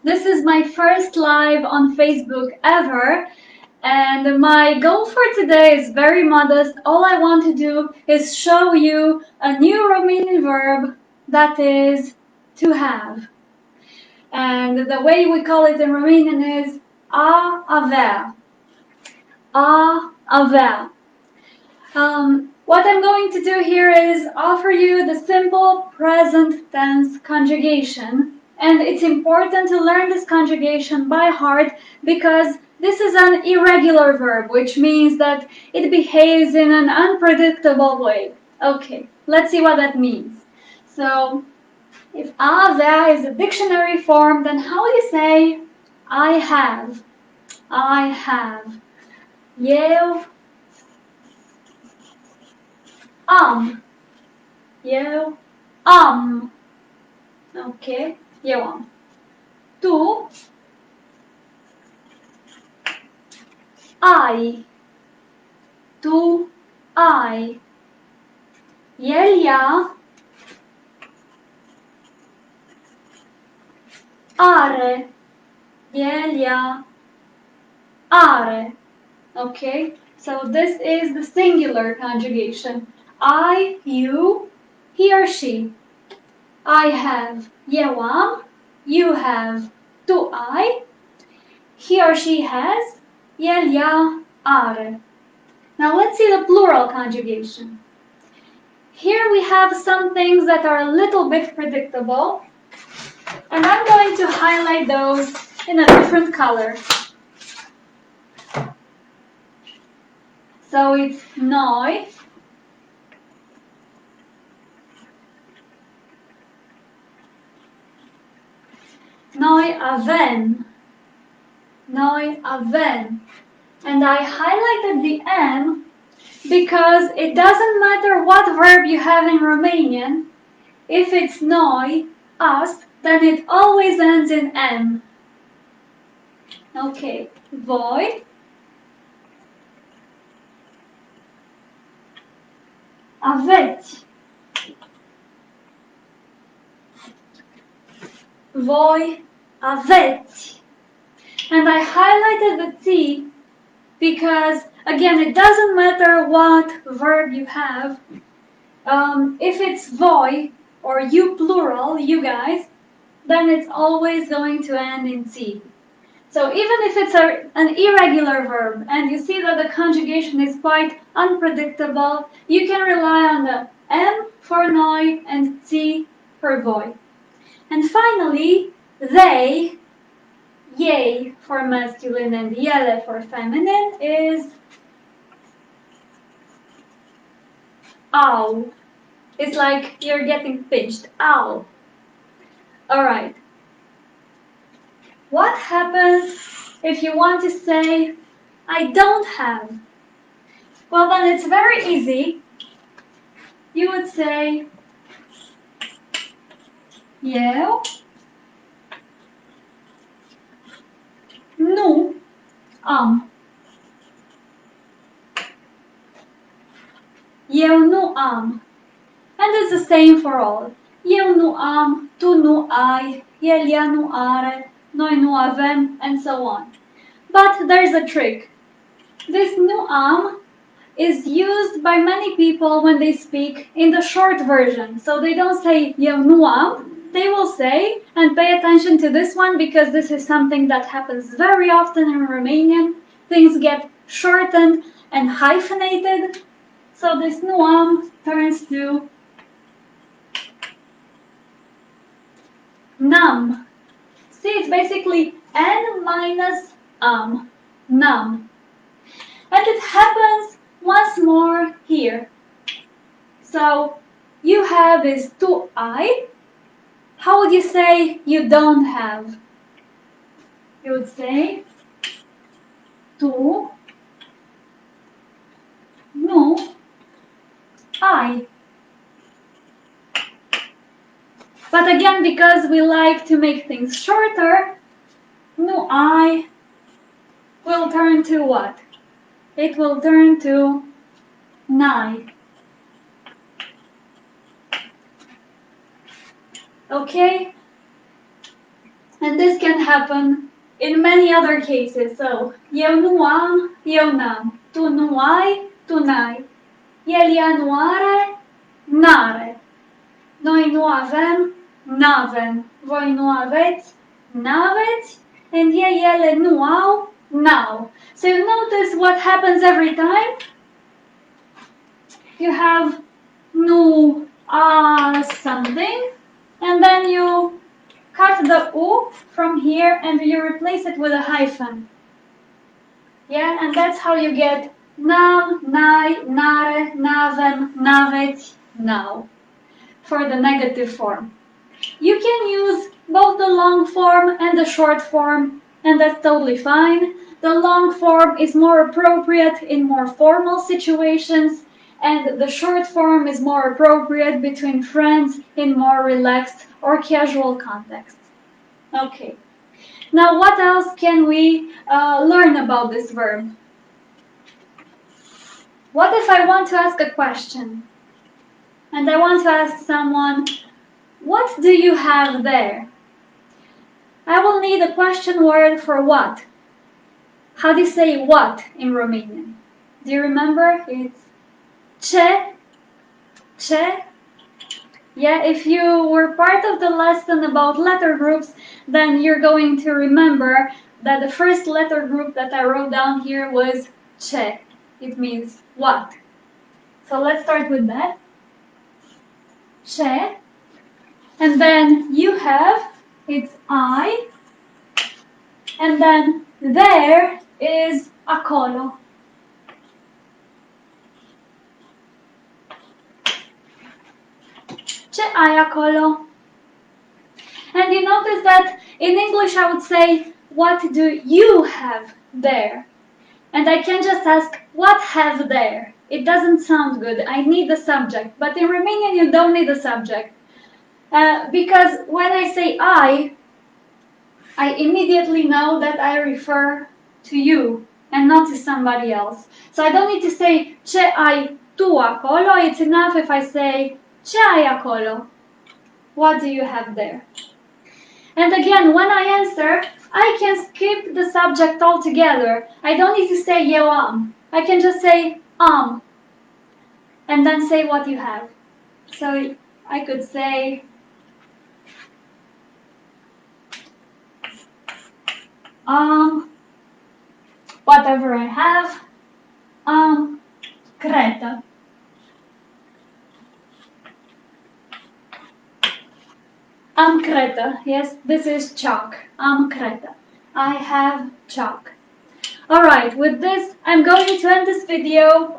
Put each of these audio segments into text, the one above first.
This is my first live on Facebook ever, and my goal for today is very modest. All I want to do is show you a new Romanian verb that is to have. And the way we call it in Romanian is a avea. A avea. What I'm going to do here is offer you the simple present tense conjugation. And it's important to learn this conjugation by heart because this is an irregular verb, which means that it behaves in an unpredictable way. Okay, let's see what that means. So, if avea is a dictionary form, then how do you say I have? I have. Eu am. Eu am. Ok, eu am. Tu ai. Tu ai. El ea are. El ea are. Okay, so this is the singular conjugation. I, you, he or she. I have. Eu am. You have. Tu ai. He or she has. El ea are. Now let's see the plural conjugation. Here we have some things that are a little bit predictable, and I'm going to highlight those in a different color. So it's noi, noi avem, noi avem. And I highlighted the M because it doesn't matter what verb you have in Romanian. If it's noi, us, then it always ends in M. Okay, voi, aveți. Voi aveți. And I highlighted the T because, again, it doesn't matter what verb you have. If it's voi, or you plural, you guys, then it's always going to end in T. So even if it's an irregular verb and you see that the conjugation is quite unpredictable, you can rely on the M for noi and T for voi. And finally, they, yay for masculine and ele for feminine, is au. It's like you're getting pinched. Au. Alright. What happens if you want to say, I don't have? Well, then it's very easy. You would say, eu nu am. Eu nu am. And it's the same for all. Eu nu am, tu nu ai, el ea nu are, noi nu avem, and so on. But there's a trick. This nu am is used by many people when they speak in the short version. So they don't say eu nu am, they will say, and pay attention to this one because this is something that happens very often in Romanian. Things get shortened and hyphenated. So this nu am turns to nam. See, it's basically n minus nam. And it happens once more here. So you have is tu ai. How would you say you don't have? You would say tu nu ai. But again, because we like to make things shorter, nu ai will turn to what? It will turn to nai. Okay? And this can happen in many other cases. So, eu nu am, eu n-am. Tu nu ai, tu n-ai. El ea nu are, n-are. Noi nu avem, n-avem. Voi nu aveți, n-aveți. And ei, ele nu au, n-au. So you notice what happens every time? You have nu something, and then you cut the u from here and you replace it with a hyphen. Yeah, and that's how you get nam, nai, nare, navem, naveți, now for the negative form. You can use both the long form and the short form, and that's totally fine. The long form is more appropriate in more formal situations, and the short form is more appropriate between friends in more relaxed or casual contexts. Okay. Now, what else can we learn about this verb? What if I want to ask a question? And I want to ask someone, what do you have there? I will need a question word for what. How do you say what in Romanian? Do you remember? It's ce, ce. Yeah, if you were part of the lesson about letter groups, then you're going to remember that the first letter group that I wrote down here was ce. It means what. So let's start with that. Ce. And then you have, it's I. And then there is acolo. Ce ai acolo? And you notice that in English I would say, what do you have there? And I can just ask, what have there? It doesn't sound good. I need the subject. But in Romanian you don't need a subject. Because when I say I immediately know that I refer to you and not to somebody else. So I don't need to say, ce ai tu acolo? It's enough if I say, ce ai acolo? What do you have there? And again, when I answer, I can skip the subject altogether. I don't need to say eu am. I can just say am, and then say what you have. So I could say, whatever I have, creta. Am creta. Yes, this is chalk. Am creta. I have chalk. Alright, with this, I'm going to end this video.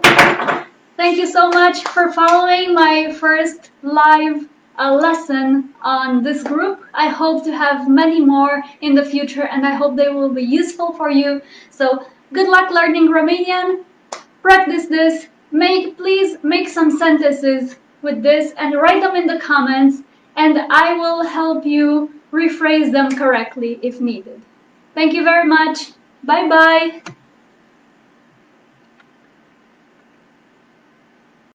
Thank you so much for following my first live lesson on this group. I hope to have many more in the future, and I hope they will be useful for you. So, good luck learning Romanian. Practice this. Please make some sentences with this and write them in the comments, and I will help you rephrase them correctly if needed. Thank you very much. Bye bye.